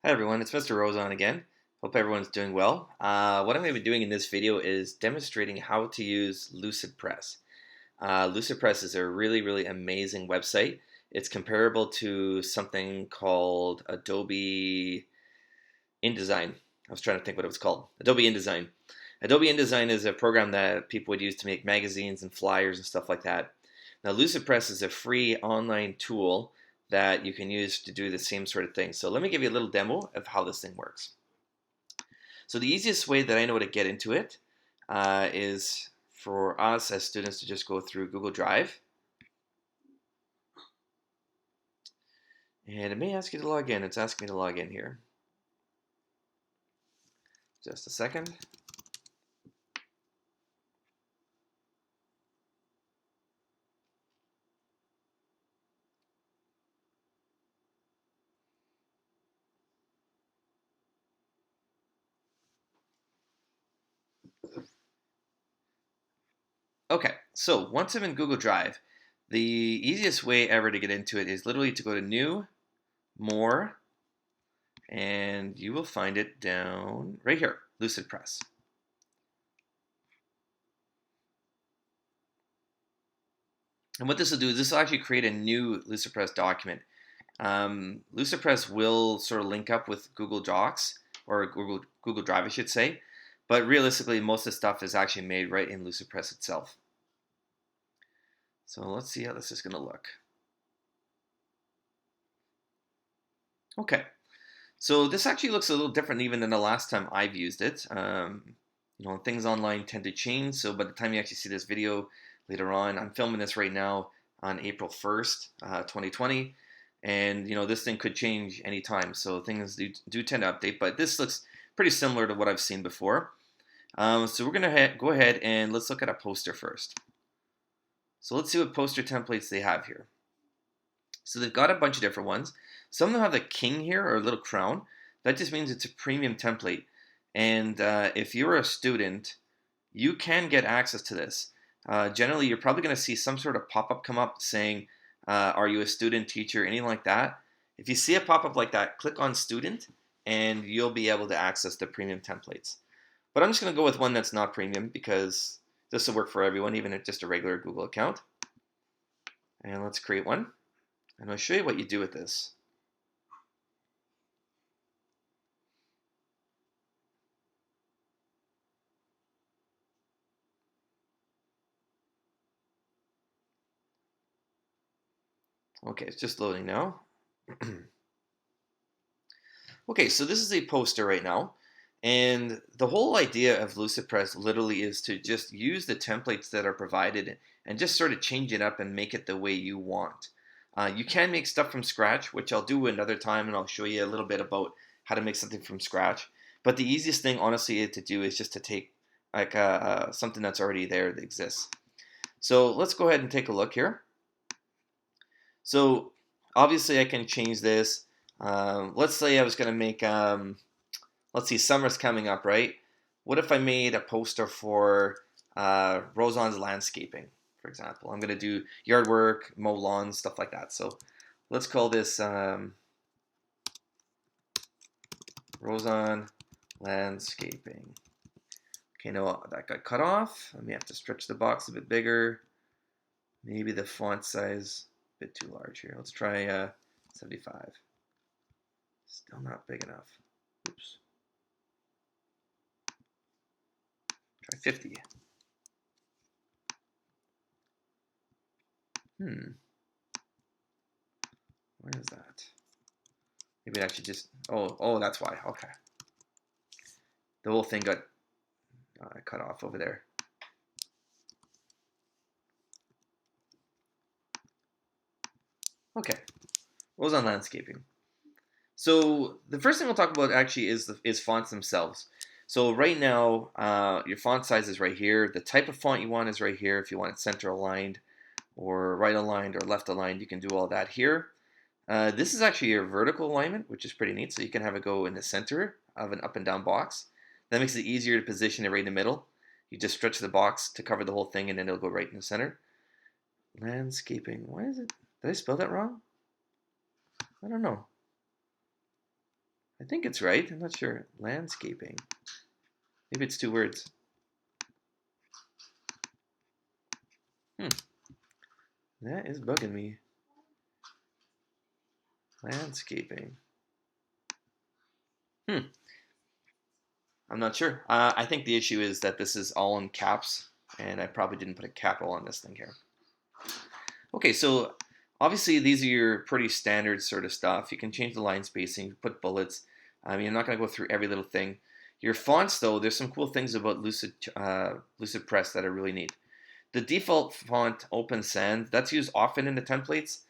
Hi everyone, it's Mr. Rosen again. Hope everyone's doing well. What I'm going to be doing in this video is demonstrating how to use LucidPress. LucidPress is a really amazing website. It's comparable to something called Adobe InDesign. I was trying to think what it was called. Adobe InDesign. Adobe InDesign is a program that people would use to make magazines and flyers and stuff like that. Now LucidPress is a free online tool that you can use to do the same sort of thing. So let me give you a little demo of how this thing works. So the easiest way that I know to get into it is for us as students to just go through Google Drive. And it may ask you to log in. It's asking me to log in here. Just a second. Okay, so once I'm in Google Drive, the easiest way ever to get into it is literally to go to New, More, and you will find it down right here, LucidPress. And what this will do is this will actually create a new LucidPress document. LucidPress will sort of link up with Google Docs or Google Drive, I should say. But realistically, most of the stuff is actually made right in LucidPress itself. So let's see how this is going to look. Okay, so this actually looks a little different even than the last time I've used it. Things online tend to change, so by the time you actually see this video later on, I'm filming this right now on April 1st, 2020, and this thing could change anytime, so things do tend to update, but this looks pretty similar to what I've seen before. So we're going to go ahead and let's look at a poster first. So let's see what poster templates they have here. So they've got a bunch of different ones. Some of them have the king here or a little crown. That just means it's a premium template. And if you're a student, you can get access to this. Generally, you're probably going to see some sort of pop-up come up saying, are you a student, teacher, anything like that. If you see a pop-up like that, click on student and you'll be able to access the premium templates. But I'm just going to go with one that's not premium because this will work for everyone, even if just a regular Google account. And let's create one. And I'll show you what you do with this. Okay, it's just loading now. Okay, so this is a poster right now. And the whole idea of LucidPress literally is to just use the templates that are provided and just sort of change it up and make it the way you want. You can make stuff from scratch, which I'll do another time, and I'll show you a little bit about how to make something from scratch. But the easiest thing, honestly, to do is just to take like something that's already there that exists. So let's go ahead and take a look here. So obviously I can change this. Let's say I was going to make, let's see, summer's coming up, right? What if I made a poster for Rosan's landscaping, for example? I'm going to do yard work, mow lawns, stuff like that. So let's call this Rosan landscaping. Okay, no, that got cut off. I may have to stretch the box a bit bigger. Maybe the font size a bit too large here. Let's try 75. Still not big enough. Oops. Try 50. Where is that? Maybe I should just, oh, that's why. Okay. The whole thing got cut off over there. Okay. Rosan landscaping. So the first thing we'll talk about actually is fonts themselves. So right now, your font size is right here. The type of font you want is right here. If you want it center aligned or right aligned or left aligned, you can do all that here. This is actually your vertical alignment, which is pretty neat. So you can have it go in the center of an up and down box. That makes it easier to position it right in the middle. You just stretch the box to cover the whole thing and then it'll go right in the center. Landscaping. Why is it? Did I spell that wrong? I don't know. I think it's right. I'm not sure. Landscaping. Maybe it's 2 words. That is bugging me. Landscaping. I'm not sure. I think the issue is that this is all in caps, and I probably didn't put a capital on this thing here. Okay, so obviously these are your pretty standard sort of stuff. You can change the line spacing, put bullets. I mean, I'm not going to go through every little thing. Your fonts, though, there's some cool things about LucidPress that are really neat. The default font, Open Sans, that's used often in the templates.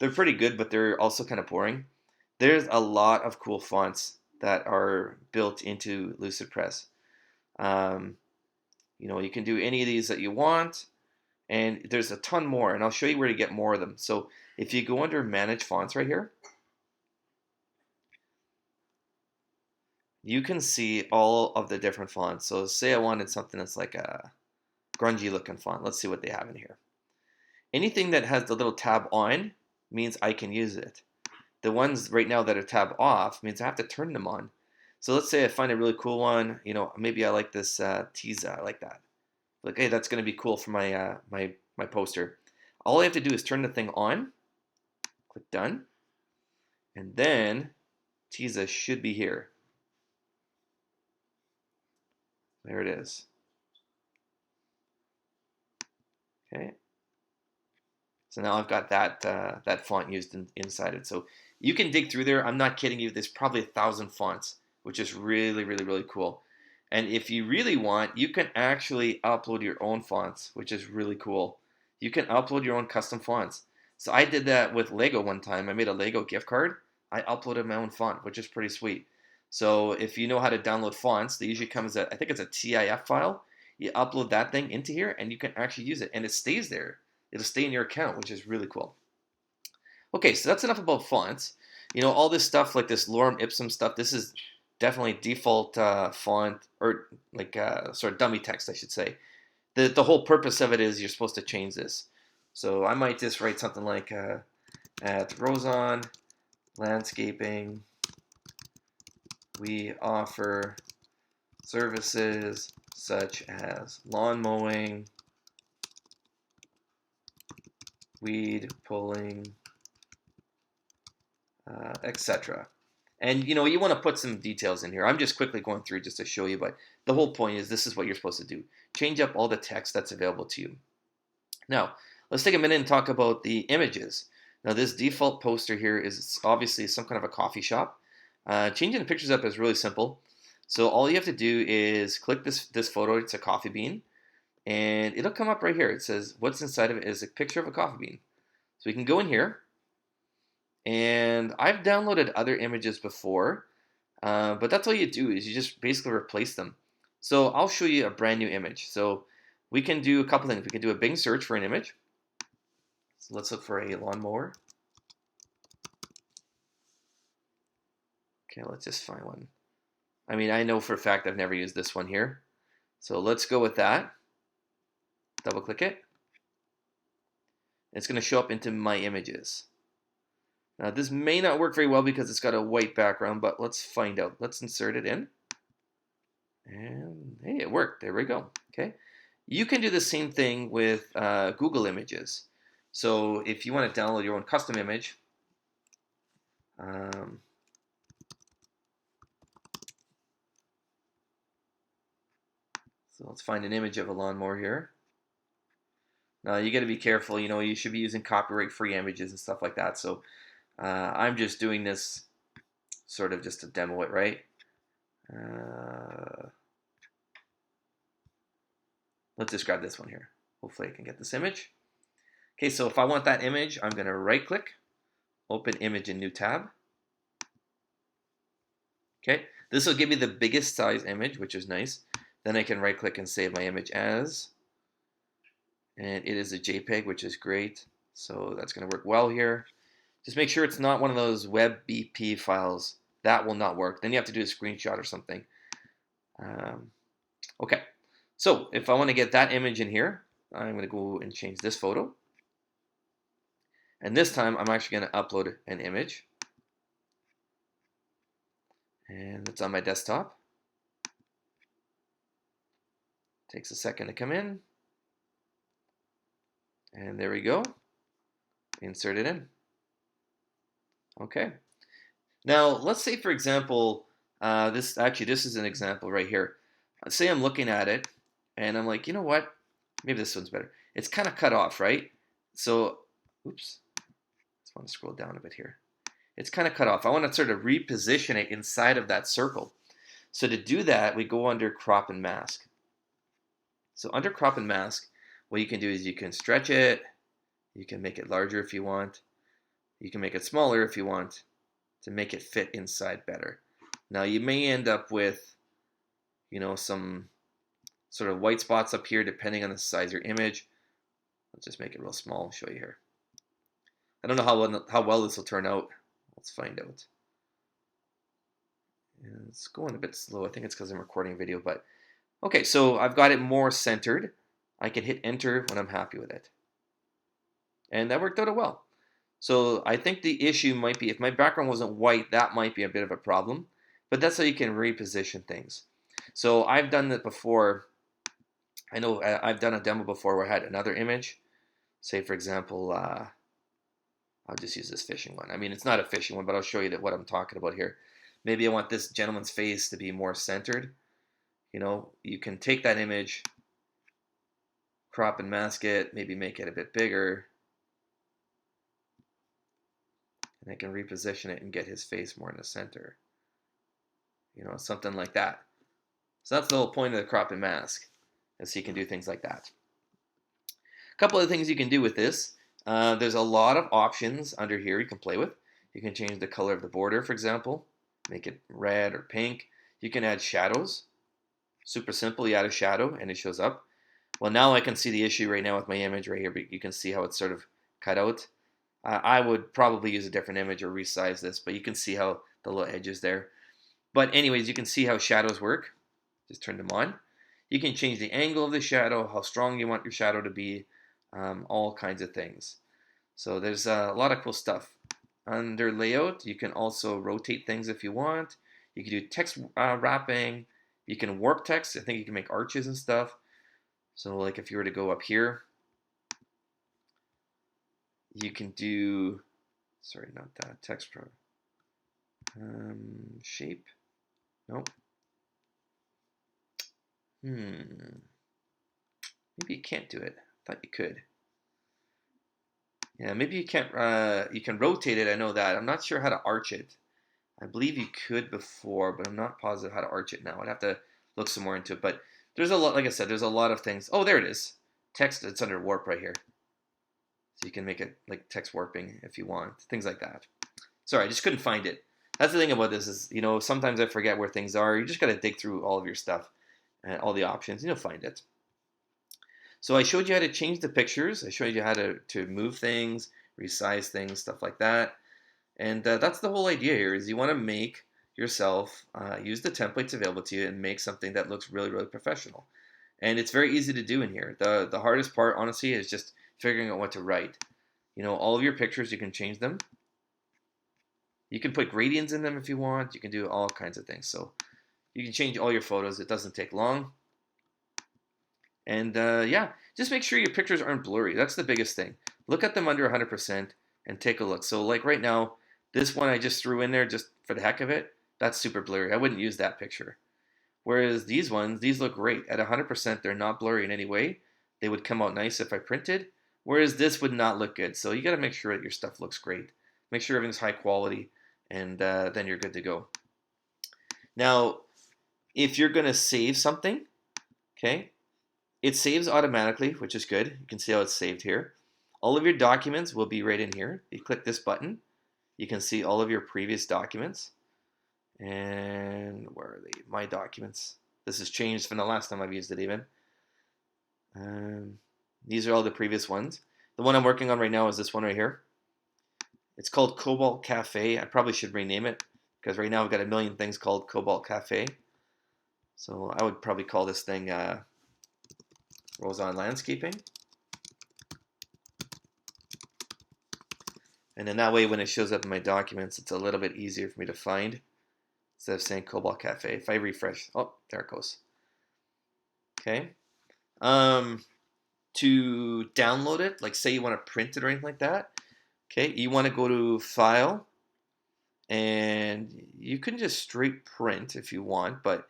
They're pretty good, but they're also kind of boring. There's a lot of cool fonts that are built into LucidPress. Um, you can do any of these that you want, and there's a ton more, and I'll show you where to get more of them. So if you go under Manage Fonts right here, you can see all of the different fonts. So say I wanted something that's like a grungy looking font. Let's see what they have in here. Anything that has the little tab on means I can use it. The ones right now that are tab off means I have to turn them on. So let's say I find a really cool one. Maybe I like this Tiza. I like that. Like, hey, that's going to be cool for my my poster. All I have to do is turn the thing on. Click done, and then Tiza should be here. There it is. Okay. So now I've got that font used inside it. So you can dig through there. I'm not kidding you. There's probably 1,000 fonts, which is really, really, really cool. And if you really want, you can actually upload your own fonts, which is really cool. You can upload your own custom fonts. So I did that with Lego one time. I made a Lego gift card. I uploaded my own font, which is pretty sweet. So if you know how to download fonts, they usually come as I think it's a TIF file. You upload that thing into here, and you can actually use it, and it stays there. It'll stay in your account, which is really cool. Okay, so that's enough about fonts. All this stuff like this lorem ipsum stuff, this is definitely default font, or like sort of dummy text, I should say. The whole purpose of it is you're supposed to change this. So I might just write something like at Roson Landscaping, we offer services such as lawn mowing, weed pulling, etc. And you want to put some details in here. I'm just quickly going through just to show you, but the whole point is this is what you're supposed to do. Change up all the text that's available to you. Now, let's take a minute and talk about the images. Now, this default poster here is obviously some kind of a coffee shop. Changing the pictures up is really simple. So all you have to do is click this photo. It's a coffee bean, and it'll come up right here. It says what's inside of it is a picture of a coffee bean. So we can go in here, and I've downloaded other images before, but that's all you do is you just basically replace them. So I'll show you a brand new image. So we can do a couple things. We can do a Bing search for an image. So let's look for a lawnmower. Okay, let's just find one. I mean, I know for a fact I've never used this one here. So let's go with that. Double click it. It's going to show up into my images. Now this may not work very well because it's got a white background, but let's find out. Let's insert it in. And hey, it worked. There we go. Okay. You can do the same thing with Google Images. So if you want to download your own custom image, so let's find an image of a lawnmower here. Now you got to be careful. You should be using copyright-free images and stuff like that. So I'm just doing this sort of just to demo it, right? Let's just grab this one here. Hopefully I can get this image. Okay, so if I want that image, I'm going to right-click, open image in new tab. Okay, this will give me the biggest size image, which is nice. Then I can right-click and save my image as, and it is a JPEG, which is great. So that's going to work well here. Just make sure it's not one of those WebBP files. That will not work. Then you have to do a screenshot or something. Okay, so if I want to get that image in here, I'm going to go and change this photo. And this time, I'm actually going to upload an image. And it's on my desktop. Takes a second to come in. And there we go. Insert it in. Okay. Now, let's say, for example, this is an example right here. Say I'm looking at it, and I'm like, you know what? Maybe this one's better. It's kind of cut off, right? So, oops. Just want to scroll down a bit here. It's kind of cut off. I want to sort of reposition it inside of that circle. So to do that, we go under crop and mask. So under crop and mask, what you can do is you can stretch it. You can make it larger if you want. You can make it smaller if you want to make it fit inside better. Now you may end up with, some sort of white spots up here depending on the size of your image. Let's just make it real small. I'll show you here. I don't know how well this will turn out. Let's find out. And it's going a bit slow. I think it's because I'm recording a video, but okay, so I've got it more centered. I can hit enter when I'm happy with it. And that worked out well. So I think the issue might be if my background wasn't white, that might be a bit of a problem. But that's how you can reposition things. So I've done that before. I know I've done a demo before where I had another image. Say, for example, I'll just use this fishing one. I mean, it's not a fishing one, but I'll show you what I'm talking about here. Maybe I want this gentleman's face to be more centered. You can take that image, crop and mask it, maybe make it a bit bigger. And I can reposition it and get his face more in the center. Something like that. So that's the whole point of the crop and mask, is so you can do things like that. A couple of things you can do with this. There's a lot of options under here you can play with. You can change the color of the border, for example. Make it red or pink. You can add shadows. Super simple, you add a shadow and it shows up. Well, now I can see the issue right now with my image right here, but you can see how it's sort of cut out. I would probably use a different image or resize this, but you can see how the little edges there. But anyways, you can see how shadows work. Just turn them on. You can change the angle of the shadow, how strong you want your shadow to be, all kinds of things. So there's a lot of cool stuff. Under layout, you can also rotate things if you want. You can do text wrapping. You can warp text. I think you can make arches and stuff. So like if you were to go up here, you can do, sorry, not that, text shape. Nope. Maybe you can't do it. I thought you could. Yeah, maybe you can't. You can rotate it. I know that. I'm not sure how to arch it. I believe you could before, but I'm not positive how to arch it now. I'd have to look some more into it. But there's a lot. Like I said, there's a lot of things. Oh, there it is. Text. It's under warp right here. So you can make it like text warping if you want. Things like that. Sorry, I just couldn't find it. That's the thing about this is, sometimes I forget where things are. You just got to dig through all of your stuff and all the options, and you'll find it. So I showed you how to change the pictures. I showed you how to move things, resize things, stuff like that. And that's the whole idea here is you want to make yourself use the templates available to you and make something that looks really, really professional. And it's very easy to do in here. The hardest part, honestly, is just figuring out what to write. All of your pictures, you can change them. You can put gradients in them if you want. You can do all kinds of things. So you can change all your photos. It doesn't take long. And yeah, just make sure your pictures aren't blurry. That's the biggest thing. Look at them under 100% and take a look. So like right now, this one I just threw in there just for the heck of it. That's super blurry. I wouldn't use that picture. Whereas these ones, these look great. At 100%, they're not blurry in any way. They would come out nice if I printed. Whereas this would not look good. So you got to make sure that your stuff looks great. Make sure everything's high quality, and then you're good to go. Now, if you're going to save something, okay, it saves automatically, which is good. You can see how it's saved here. All of your documents will be right in here. You click this button, you can see all of your previous documents. And where are they? My documents. This has changed from the last time I've used it even. These are all the previous ones. The one I'm working on right now is this one right here. It's called Cobalt Cafe. I probably should rename it because right now I've got a million things called Cobalt Cafe. So I would probably call this thing Roseon Landscaping. And then that way when it shows up in my documents, it's a little bit easier for me to find. instead of saying Cobalt Cafe. If I refresh, oh, there it goes. Okay. To download it, like say you want to print it or anything like that, okay, you want to go to File, and you can just straight print if you want, but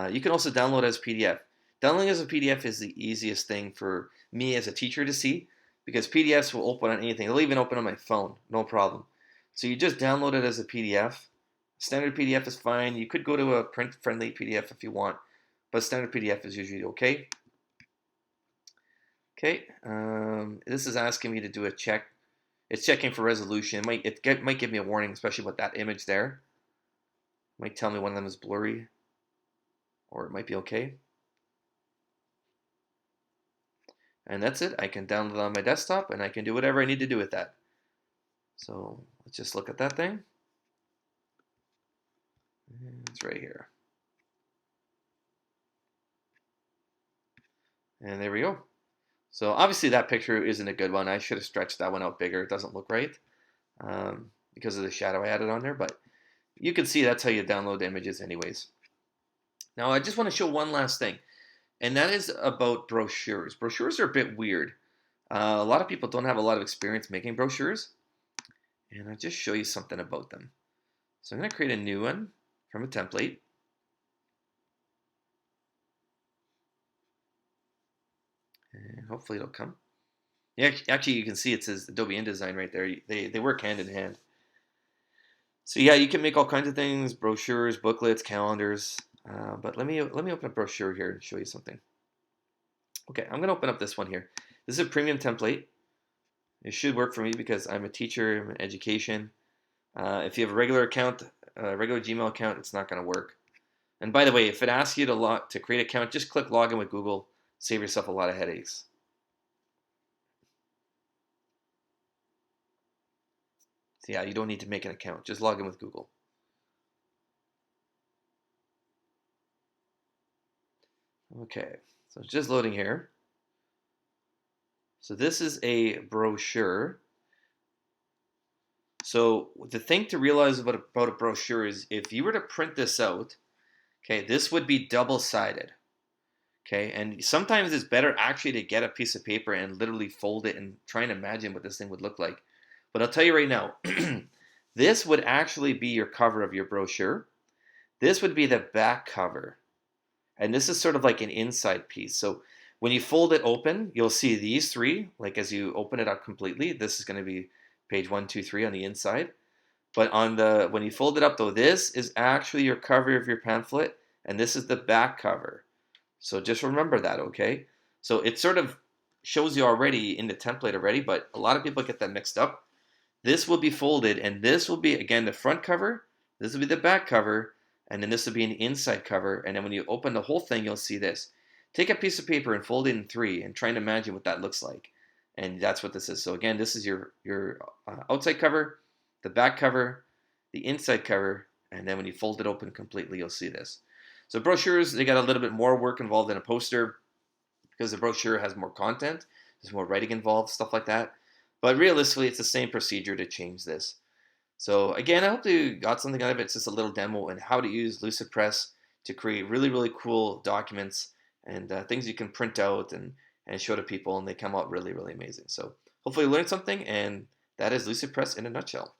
you can also download as PDF. Downloading as a PDF is the easiest thing for me as a teacher to see, because PDFs will open on anything. They'll even open on my phone, no problem. So you just download it as a PDF. Standard PDF is fine. You could go to a print-friendly PDF if you want, but standard PDF is usually okay. Okay, this is asking me to do a check. It's checking for resolution. It might give me a warning, especially with that image there. It might tell me one of them is blurry, or it might be okay. And that's it. I can download it on my desktop, and I can do whatever I need to do with that. So let's just look at that thing. It's right here. And there we go. So obviously that picture isn't a good one. I should have stretched that one out bigger. It doesn't look right because of the shadow I added on there. But you can see that's how you download images anyways. Now I just want to show one last thing. And that is about brochures. Brochures are a bit weird. A lot of people don't have a lot of experience making brochures. And I'll just show you something about them. So I'm going to create a new one from a template. And hopefully it'll come. Yeah, actually, you can see it says Adobe InDesign right there. They work hand in hand. So yeah, you can make all kinds of things: brochures, booklets, calendars. But let me open a brochure here and show you something. Okay, I'm gonna open up this one here. This is a premium template. It should work for me because I'm a teacher, I'm in education. If you have a regular account, regular Gmail account, it's not gonna work. And by the way, if it asks you to create an account, just click login with Google. Save yourself a lot of headaches. So yeah, you don't need to make an account. Just log in with Google. Okay, so it's just loading here. So this is a brochure. So the thing to realize about a brochure is if you were to print this out, okay, this would be double-sided. Okay, and sometimes it's better actually to get a piece of paper and literally fold it and try and imagine what this thing would look like. But I'll tell you right now, this would actually be your cover of your brochure. This would be the back cover. And this is sort of like an inside piece. So when you fold it open, you'll see these three, like as you open it up completely, this is going to be page 1, 2, 3 on the inside. But when you fold it up though, this is actually your cover of your pamphlet, and this is the back cover. So just remember that, okay? So it sort of shows you already in the template already, but a lot of people get that mixed up. This will be folded, and this will be, again, the front cover, this will be the back cover, and then this will be an inside cover, and then when you open the whole thing, you'll see this. Take a piece of paper and fold it in 3 and try and imagine what that looks like. And that's what this is. So again, this is your outside cover, the back cover, the inside cover, and then when you fold it open completely, you'll see this. So brochures, they got a little bit more work involved in a poster because the brochure has more content. There's more writing involved, stuff like that. But realistically, it's the same procedure to change this. So again, I hope you got something out of it. It's just a little demo on how to use LucidPress to create really, really cool documents and things you can print out and show to people, and they come out really, really amazing. So hopefully you learned something, and that is LucidPress in a nutshell.